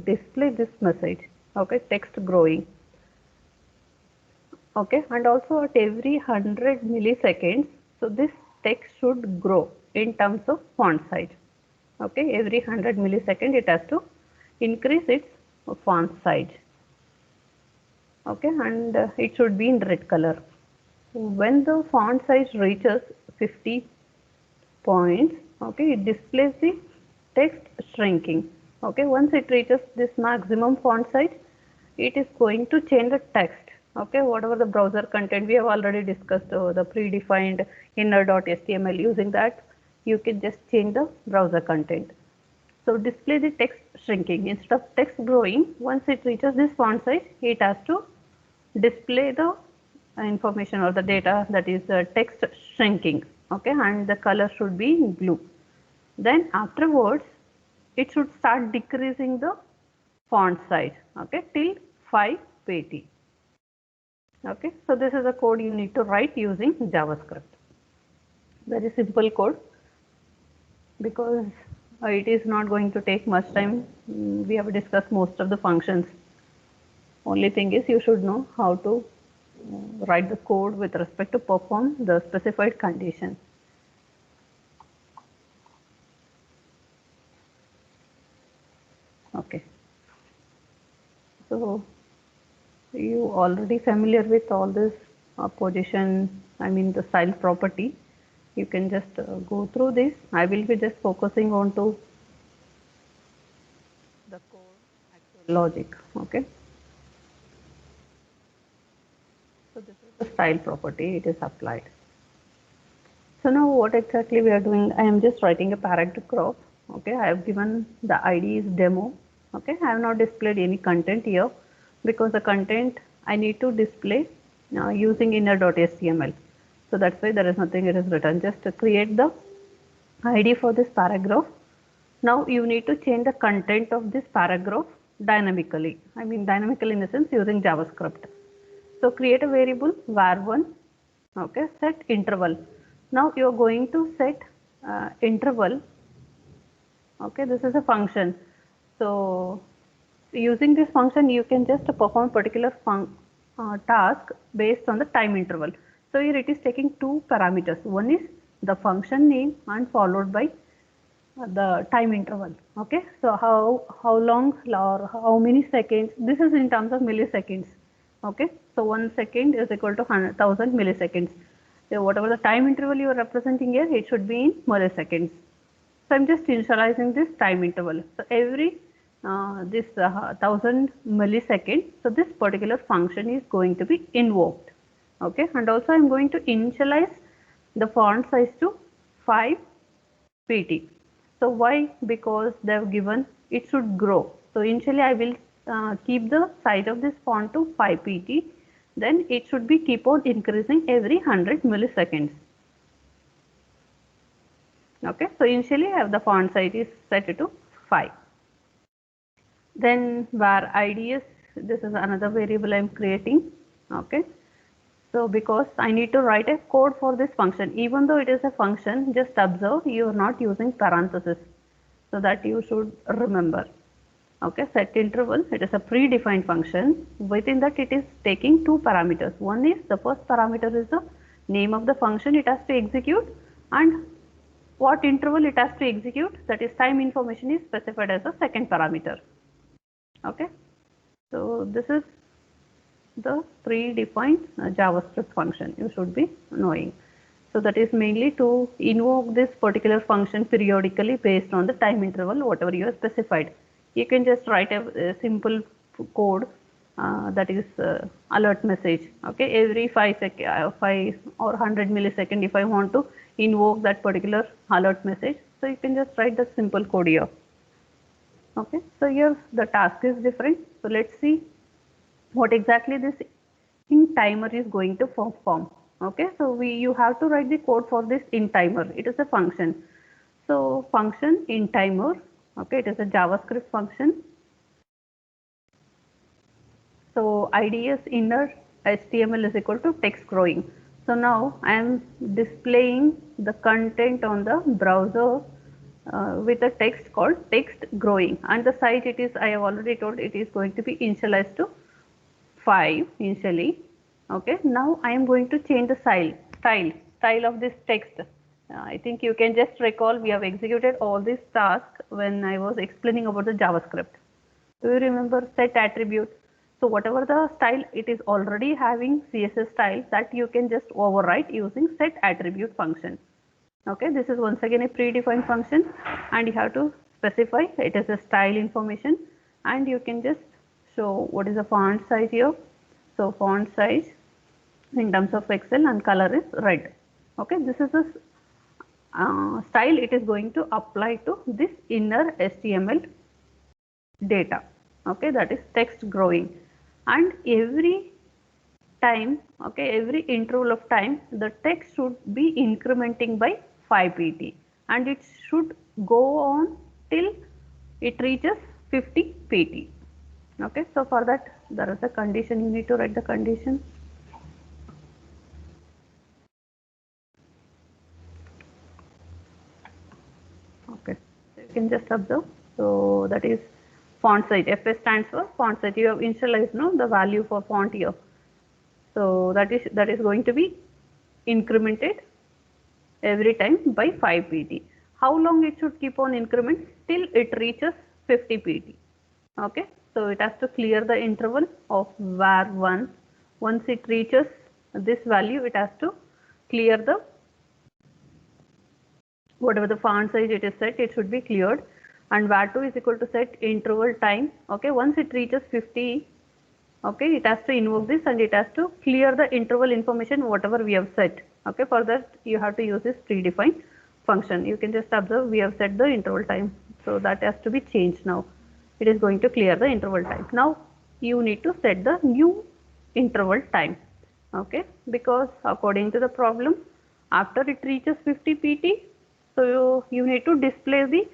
display this message. Okay, text growing. Okay, and also at every 100 milliseconds, so this text should grow in terms of font size. Okay, every 100 milliseconds it has to increase its font size. Okay, and it should be in red color. When the font size reaches 50 points, okay, it displays the text shrinking. Okay, once it reaches this maximum font size, it is going to change the text. Okay, whatever the browser content, we have already discussed the predefined inner.html. Using that, you can just change the browser content. So display the text shrinking instead of text growing. Once it reaches this font size, it has to display the information or the data, that is text shrinking. Okay, and the color should be blue. Then afterwards, it should start decreasing the font size. Okay, till 5 pt. Okay, so this is a code you need to write using JavaScript. Very simple code, because it is not going to take much time. We have discussed most of the functions. Only thing is you should know how to write the code with respect to perform the specified condition. Okay, so you already familiar with all this position, I mean the style property. You can just go through this. I will be just focusing on to the code actual logic. Okay, so this is the style property, it is applied. So now what exactly we are doing, I am just writing a paragraph. Okay, I have given the ID is demo. Okay, I have not displayed any content here, because the content I need to display using inner.html. So that's why there is nothing it is written, just to create the ID for this paragraph. Now you need to change the content of this paragraph dynamically. I mean dynamically in the sense using JavaScript. So create a variable var1. Okay, set interval. Now you are going to set interval. Okay, this is a function. So using this function you can just perform particular task based on the time interval. So here it is taking two parameters. One is the function name and followed by the time interval. Okay, so how long or how many seconds, this is in terms of milliseconds. Okay, so 1 second is equal to 1000 milliseconds. So whatever the time interval you are representing here, it should be in milliseconds. So I'm just initializing this time interval. So every this 1000 milliseconds, so this particular function is going to be invoked. Okay, and also I'm going to initialize the font size to 5 pt. So why? Because they have given it should grow. So initially I will keep the size of this font to 5 pt. Then it should be keep on increasing every 100 milliseconds. Okay, so initially I have the font size is set to 5. Then var IDS, this is another variable I am creating. Okay, so because I need to write a code for this function, even though it is a function, just observe you are not using parentheses, so that you should remember. Okay, set interval, it is a predefined function. Within that it is taking two parameters. One is the first parameter is the name of the function it has to execute, and what interval it has to execute, that is time information, is specified as the second parameter. Okay, so this is the predefined JavaScript function you should be knowing. So that is mainly to invoke this particular function periodically based on the time interval whatever you have specified. You can just write a simple code that is alert message. Okay, every 5 or 100 millisecond if I want to invoke that particular alert message, so you can just write the simple code here. Okay, so here the task is different. So let's see what exactly this in timer is going to perform. Okay, so you have to write the code for this in timer. It is a function. So function in timer. Okay, it is a JavaScript function. So IDS inner HTML is equal to text growing. So now I am displaying the content on the browser with a text called text growing, and the size it is, I have already told, it is going to be initialized to 5 initially. Okay, now I am going to change the style of this text. I think you can just recall we have executed all these tasks when I was explaining about the JavaScript. Do you remember set attribute? So whatever the style it is already having CSS style, that you can just override using set attribute function. Okay, this is once again a predefined function, and you have to specify it as a style information, and you can just show what is the font size here. So font size in terms of pixel and color is red. Okay, this is the style it is going to apply to this inner HTML data. Okay, that is text growing, and every time, okay, every interval of time the text should be incrementing by 5 pt, and it should go on till it reaches 50 pt. Okay, so for that there is a condition, you need to write the condition. Okay, so you can just observe. So that is font size. FS stands for font size. You have initialized the value for font here. So that is going to be incremented every time by 5 pt. How long it should keep on increment? Till it reaches 50 pt. Okay, so it has to clear the interval of var1. Once it reaches this value, it has to clear the whatever the font size it is set, it should be cleared, and var2 is equal to set interval time. Okay, once it reaches 50, okay, it has to invoke this and it has to clear the interval information whatever we have set. Okay, for that you have to use this predefined function. You can just observe we have set the interval time, so that has to be changed now. It is going to clear the interval time. Now you need to set the new interval time. Okay, because according to the problem, after it reaches 50 pt, so you need to display the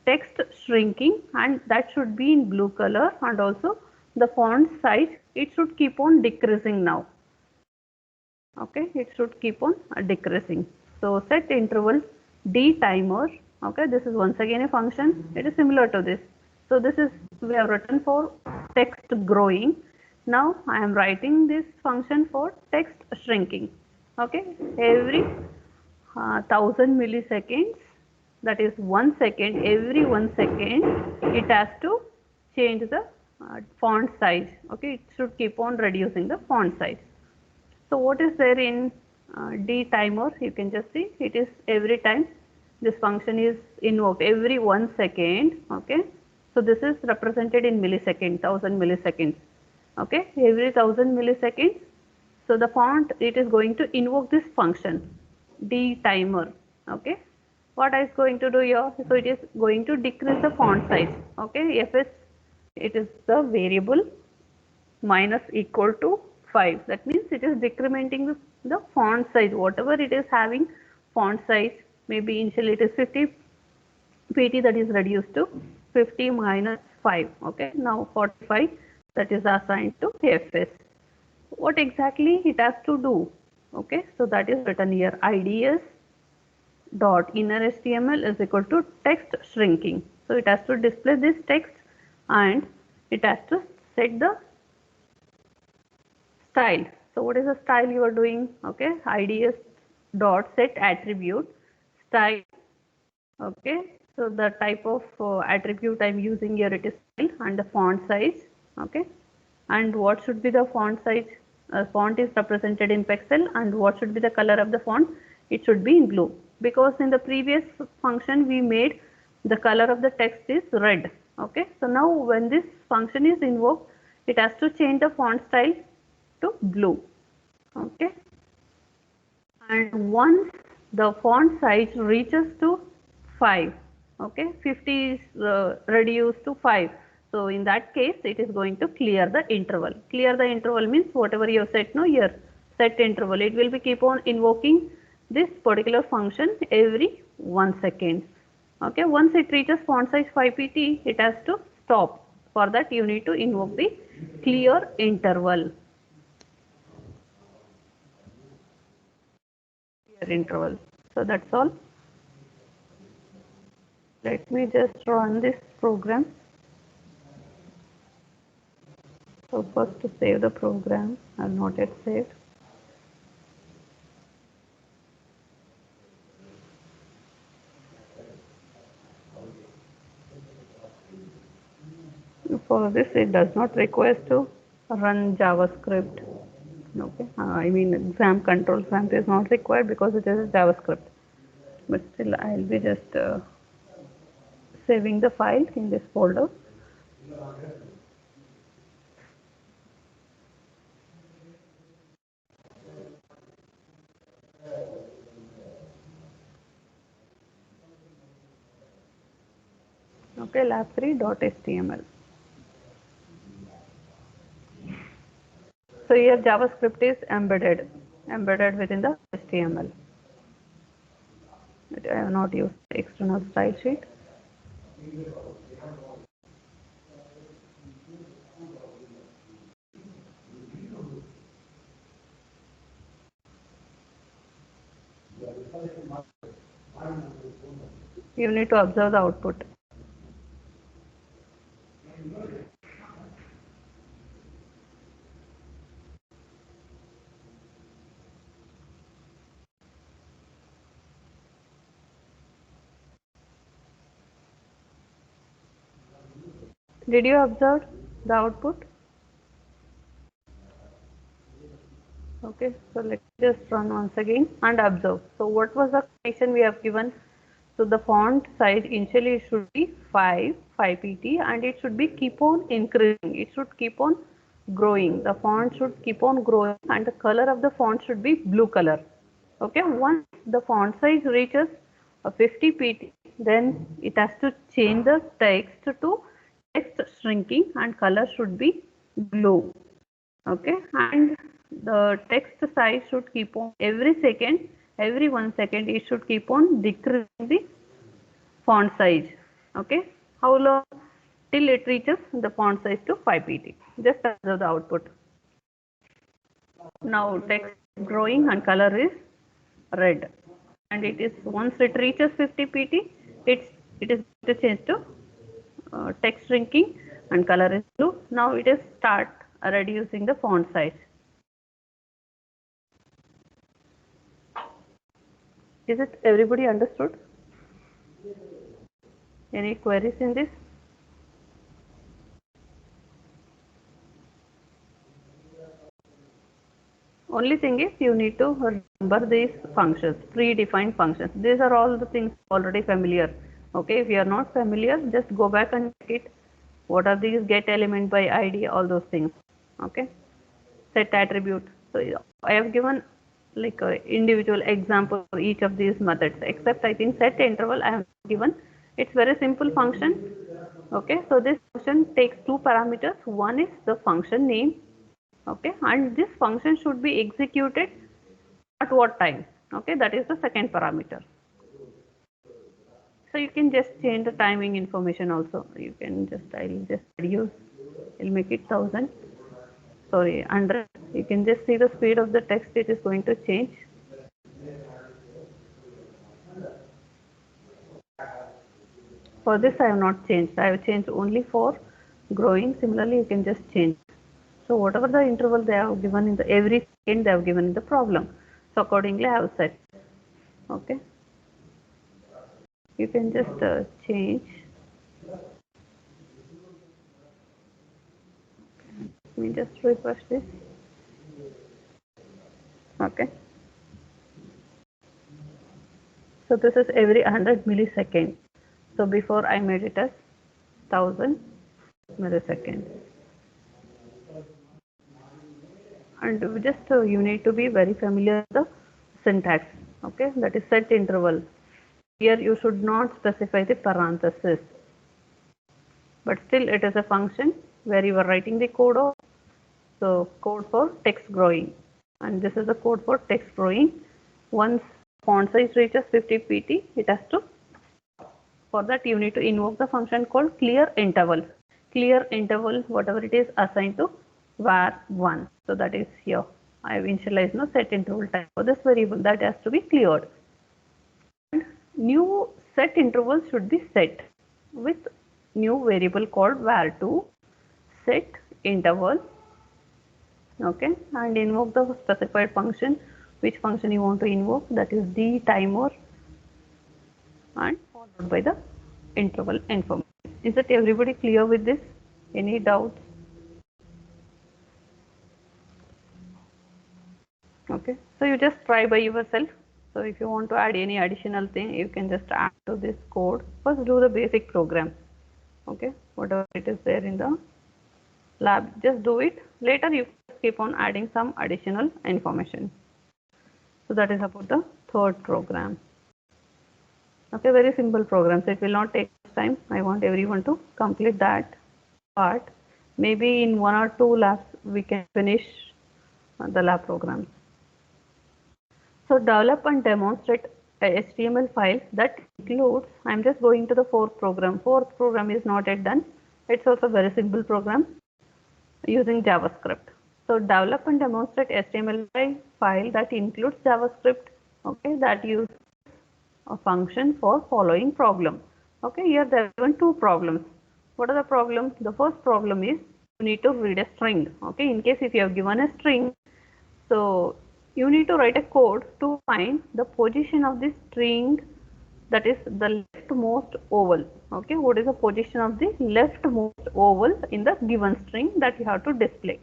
text shrinking, and that should be in blue color, and also the font size it should keep on decreasing now. Okay, it should keep on decreasing. So set interval d timer. Okay, this is once again a function, it is similar to this. So this is we have written for text growing. Now I am writing this function for text shrinking. Okay, every 1000 milliseconds, that is 1 second, every 1 second it has to change the font size. Okay, it should keep on reducing the font size. So what is there in d timer? You can just see it is every time this function is invoked, every 1 second. Okay, so this is represented in millisecond, 1000 milliseconds. Okay, every 1000 milliseconds, so the font it is going to invoke this function d timer. Okay, what is going to do here? So it is going to decrease the font size. Okay, fs it is the variable minus equal to 5. That means it is decrementing the font size, whatever it is having font size, maybe initially it is 50 pt, that is reduced to 50 minus 5. Okay, now 45, that is assigned to fs. What exactly it has to do? Okay, so that is written here, IDS dot inner HTML is equal to text shrinking. So it has to display this text, and it has to set the style. So what is the style you are doing? Okay, IDS dot set attribute style. Okay, so the type of attribute I'm using here, it is style, and the font size. Okay, and what should be the font size? Font is represented in pixel, and what should be the color of the font? It should be in blue, because in the previous function we made the color of the text is red. Okay, so now when this function is invoked, it has to change the font style to blue. Okay, and once the font size reaches to 5, okay, 50 is reduced to 5. So in that case it is going to clear the interval. Clear the interval means whatever you have set no here, set interval, it will be keep on invoking this particular function every 1 second. Okay, once it reaches font size 5 pt, it has to stop. For that you need to invoke the clear interval. Clear interval. So that's all. Let me just run this program. So first to save the program, I have not yet saved. For this, it does not require to run JavaScript. Okay, I mean XAMPP control XAMPP is not required because it is JavaScript. But still, I'll be just saving the file in this folder. Okay, lab3.html. So here JavaScript is embedded within the HTML. But I have not used the external style sheet. You need to observe the output. Did you observe the output? Okay, so let's just run once again and observe. So what was the condition we have given? So the font size initially should be 5 pt, and it should be keep on increasing. It should keep on growing. The font should keep on growing, and the color of the font should be blue color. Okay, once the font size reaches 50 pt, then it has to change the text to text shrinking, and color should be blue. Okay, and the text size should keep on every 1 second it should keep on decreasing the font size. Okay, how long? Till it reaches the font size to 5 pt. Just observe the output. Now text is growing and color is red, and it is once it reaches 50 pt, it is to change to text shrinking and color is blue. Now it is start reducing the font size. Is it everybody understood? Any queries in this? Only thing is you need to remember these functions, predefined functions. These are all the things already familiar. Okay, if you are not familiar, just go back and check it. What are these? Get element by ID, all those things. Okay, set attribute. So I have given like a individual example for each of these methods, except I think set interval I have given. It's very simple function. Okay, so this function takes two parameters. One is the function name. Okay, and this function should be executed at what time? Okay, that is the second parameter. So you can just change the timing information also. You can just, I'll just reduce, I'll make it 1000, sorry, 100. You can just see the speed of the text, it is going to change. For this I have not changed, I have changed only for growing. Similarly you can just change. So whatever the interval they have given in the every second they have given in the problem. So accordingly I have set. Okay. You can just change. Let me just refresh this. Okay. So this is every 100 milliseconds. So before I made it as 1000 milliseconds. And just you need to be very familiar with the syntax. Okay, that is set interval. Here you should not specify the parenthesis, but still it is a function where you are writing the code of, so code for text growing, and this is the code for text growing. Once font size reaches 50 pt, it has to, for that you need to invoke the function called clear interval. Clear interval, whatever it is, assigned to var1. So that is here. I have initialized no set interval type for this variable that has to be cleared. And new set interval should be set with new variable called var2 set interval, okay, and invoke the specified function. Which function you want to invoke, that is the timer, and followed by the interval information. Is that everybody clear with this? Any doubts? Okay, so you just try by yourself. So if you want to add any additional thing, you can just add to this code. First do the basic program, okay, whatever it is there in the lab, just do it. Later you keep on adding some additional information. So that is about the third program. Okay, very simple program, so it will not take time. I want everyone to complete that part. Maybe in 1 or 2 labs we can finish the lab programs. So develop and demonstrate a HTML file that includes, I'm just going to the fourth program. Fourth program is not yet done. It's also a very simple program using JavaScript. So develop and demonstrate HTML file that includes JavaScript, okay, that uses a function for following problem. Okay, here there are given 2 problems. What are the problems? The first problem is you need to read a string. Okay, in case if you have given a string, so you need to write a code to find the position of this string, that is the leftmost oval. Okay, what is the position of the leftmost oval in the given string that you have to display?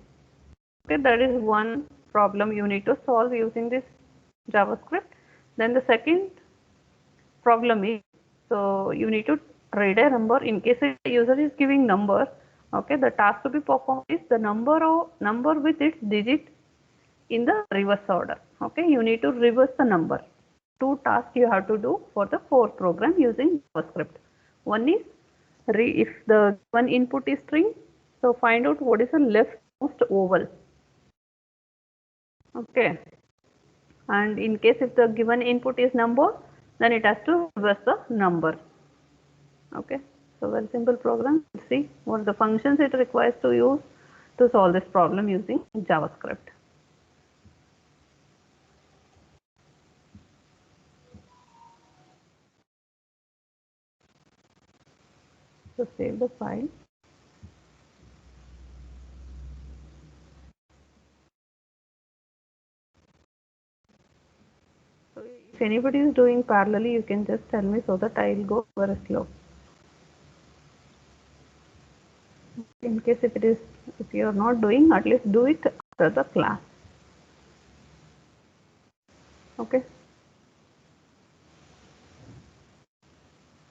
Okay, that is one problem you need to solve using this JavaScript. Then the second problem is, so you need to read a number. In case the user is giving number, okay, the task to be performed is the number with its digit in the reverse order. Okay, you need to reverse the number. 2 tasks you have to do for the fourth program using JavaScript. One is if the one input is string, so find out what is the leftmost oval. Okay, and in case if the given input is number, then it has to reverse the number. Okay, so very simple program. Let's see what the functions it requires to use to solve this problem using JavaScript. So save the file. So if anybody is doing parallelly, you can just tell me so that I will go very slow. In case if you are not doing, at least do it after the class. Okay.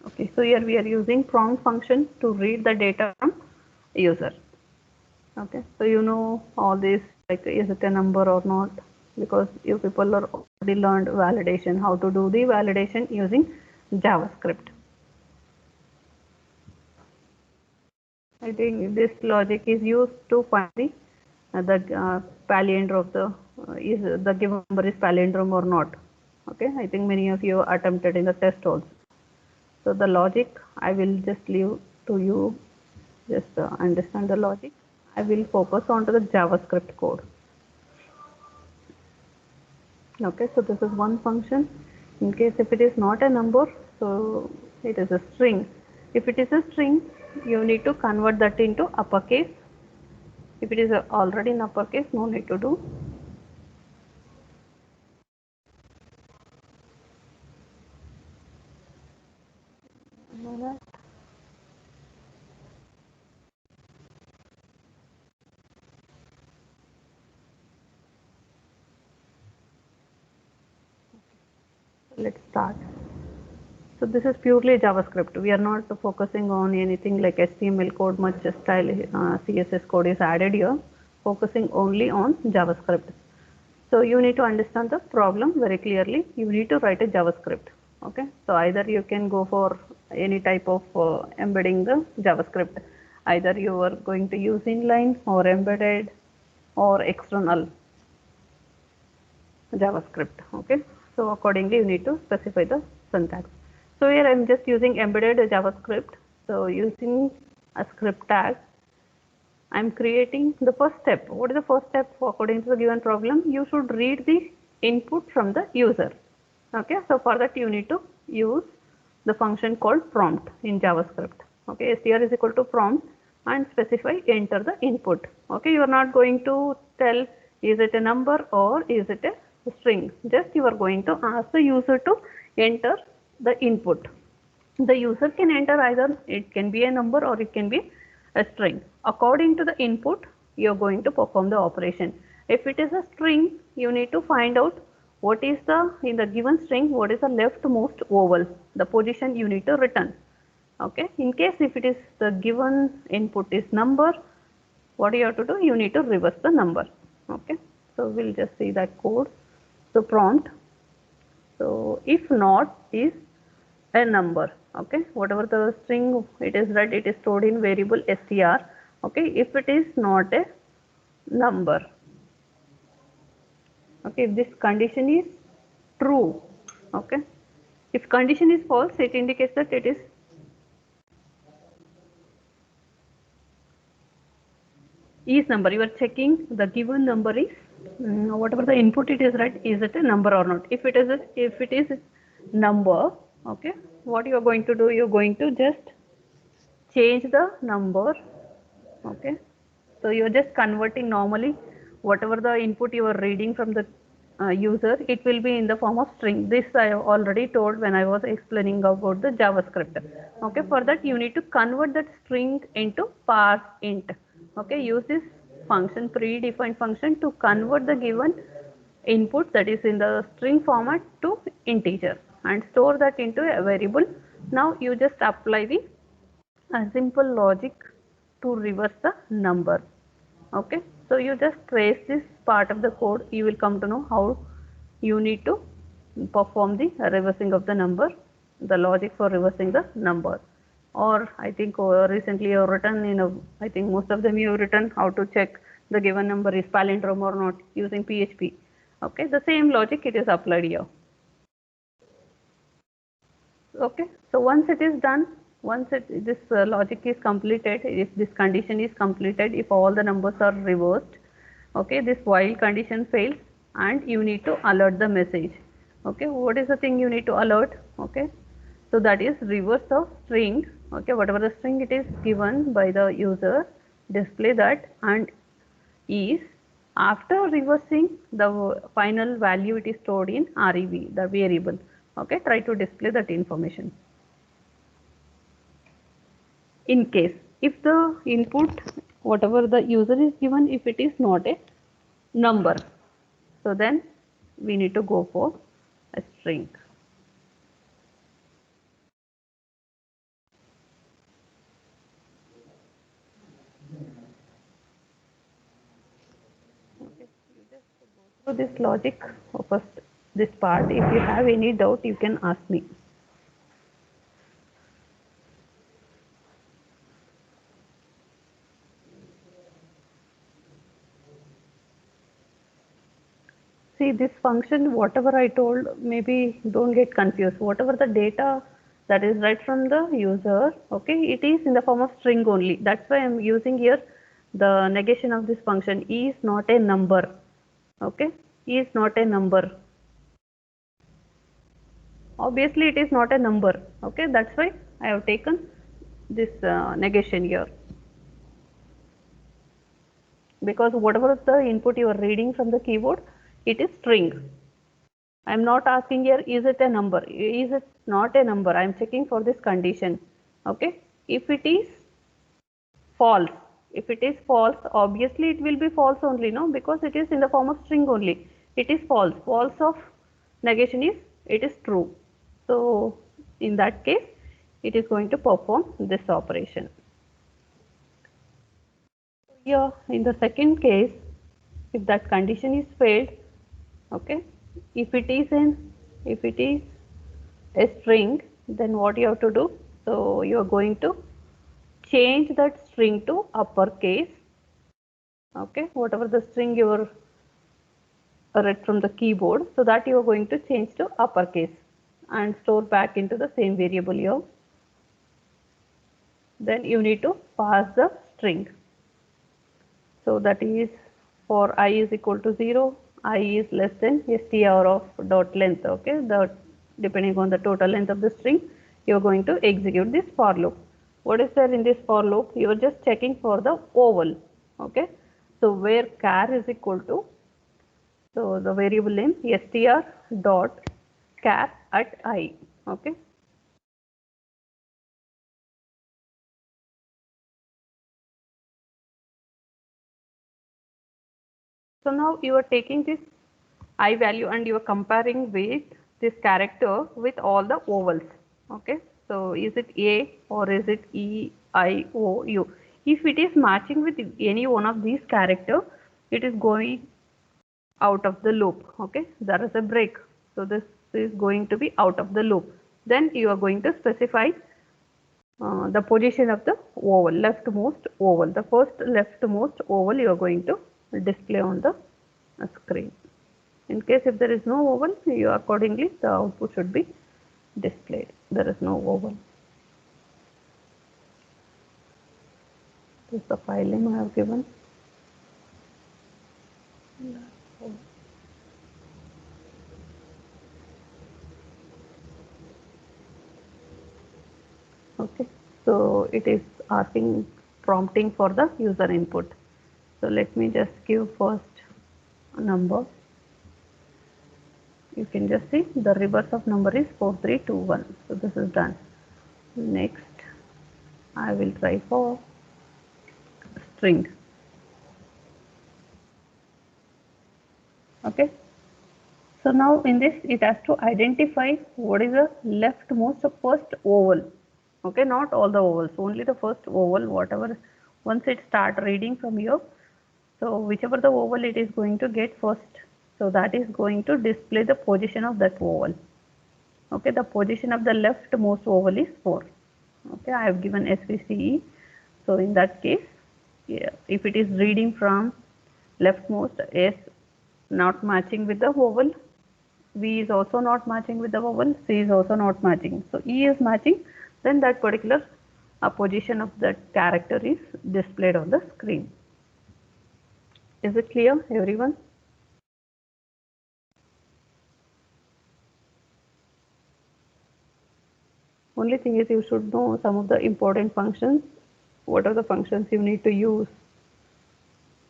Okay, so here we are using prompt function to read the data from user. Okay, so you know all this, like is it a number or not, because you people are already learned validation, how to do the validation using JavaScript. I think this logic is used to find the palindrome of the is the given number is palindrome or not. Okay, I think many of you attempted in the test also. So the logic I will just leave to you, just understand the logic. I will focus on to the JavaScript code. Okay, so this is one function. In case if it is not a number, so it is a string. If it is a string, you need to convert that into uppercase. If it is already in uppercase, no need to do. Let's start. So this is purely JavaScript. We are not focusing on anything like HTML code, much style CSS code is added here, focusing only on JavaScript. So you need to understand the problem very clearly. You need to write a JavaScript. Okay, so either you can go for any type of embedding the JavaScript. Either you are going to use inline or embedded or external JavaScript. Okay, so accordingly you need to specify the syntax. So here I am just using embedded JavaScript. So using a script tag, I am creating the first step. What is the first step according to the given problem? You should read the input from the user. Okay, so for that you need to use the function called prompt in JavaScript. Okay, str is equal to prompt and specify enter the input. Okay, you are not going to tell is it a number or is it a string. Just you are going to ask the user to enter the input. The user can enter either it can be a number or it can be a string. According to the input, you are going to perform the operation. If it is a string, you need to find out what is the, in the given string, what is the leftmost vowel, the position you need to return. Okay, in case if it is the given input is number, what you have to do, you need to reverse the number. Okay, so we'll just see that code. So prompt, so if not is a number. Okay, whatever the string it is, right, it is stored in variable str. Okay, if it is not a number. Okay, if this condition is true. Okay, if condition is false, it indicates that it is number. You are checking the given number is whatever the input it is, right, is it a number or not. If it is number, okay, what you are going to do, you are going to just change the number. Okay, so you are just converting normally whatever the input you are reading from the user, it will be in the form of string. This I have already told when I was explaining about the JavaScript. Okay, for that you need to convert that string into parse int. Okay, use this function, predefined function, to convert the given input that is in the string format to integer and store that into a variable. Now you just apply the simple logic to reverse the number. Okay, so you just trace this part of the code, you will come to know how you need to perform the reversing of the number, the logic for reversing the number. Or I think recently you have written in a, I think most of them you have written how to check the given number is palindrome or not using PHP. Okay, the same logic it is applied here. Okay, so once it is done, once this logic is completed, if this condition is completed, if all the numbers are reversed, okay, this while condition fails and you need to alert the message. Okay, what is the thing you need to alert? Okay, so that is reverse of string. Okay, whatever the string it is given by the user, display that, and is after reversing the final value it is stored in REV, the variable. Okay, try to display that information. In case if the input whatever the user is given, if it is not a number, so then we need to go for a string. Okay, you just go through this logic first, this part. If you have any doubt, you can ask me. See this function, whatever I told, maybe don't get confused. Whatever the data that is right from the user, okay, it is in the form of string only. That's why I'm using here the negation of this function is not a number. Okay, is not a number. Obviously it is not a number. Okay, that's why I have taken this negation here. Because whatever the input you are reading from the keyboard, it is string. I am not asking here is it a number, is it not a number, I am checking for this condition. Okay, if it is false, if it is false, obviously it will be false only, no, because it is in the form of string only. It is false. False of negation is it is true. So in that case it is going to perform this operation. Here in the second case, if that condition is failed, okay, if it is a string, then what you have to do, so you are going to change that string to uppercase. Okay, whatever the string you are read from the keyboard, so that you are going to change to uppercase and store back into the same variable here. Then you need to pass the string. So that is for I is equal to 0, I is less than str of dot length. Okay, the depending on the total length of the string, you are going to execute this for loop. What is there in this for loop? You are just checking for the oval. Okay, so where char is equal to, so the variable name str dot char at I. Okay, so now you are taking this I value and you are comparing with this character with all the ovals. Okay, so is it A or is it E, I, O, U? If it is matching with any one of these character, it is going out of the loop. Okay, there is a break, so this is going to be out of the loop. Then you are going to specify the position of the oval, leftmost oval. The first leftmost oval you are going to display on the screen. In case if there is no oval, you accordingly the output should be displayed. There is no oval. This is the file name I have given. Okay, so it is asking, prompting for the user input. So let me just give first a number. You can just see the reverse of number is 4321. So this is done. Next, I will try for string. Okay. So now in this it has to identify what is the leftmost first oval. Okay, not all the ovals, only the first oval, whatever, once it start reading from here. So whichever the oval it is going to get first, so that is going to display the position of that oval. Okay, the position of the leftmost oval is 4. Okay, I have given SVCE. So in that case, yeah, if it is reading from leftmost, S not matching with the oval, V is also not matching with the oval, C is also not matching. So E is matching, then that particular position of that character is displayed on the screen. Is it clear, everyone? Only thing is you should know some of the important functions. What are the functions you need to use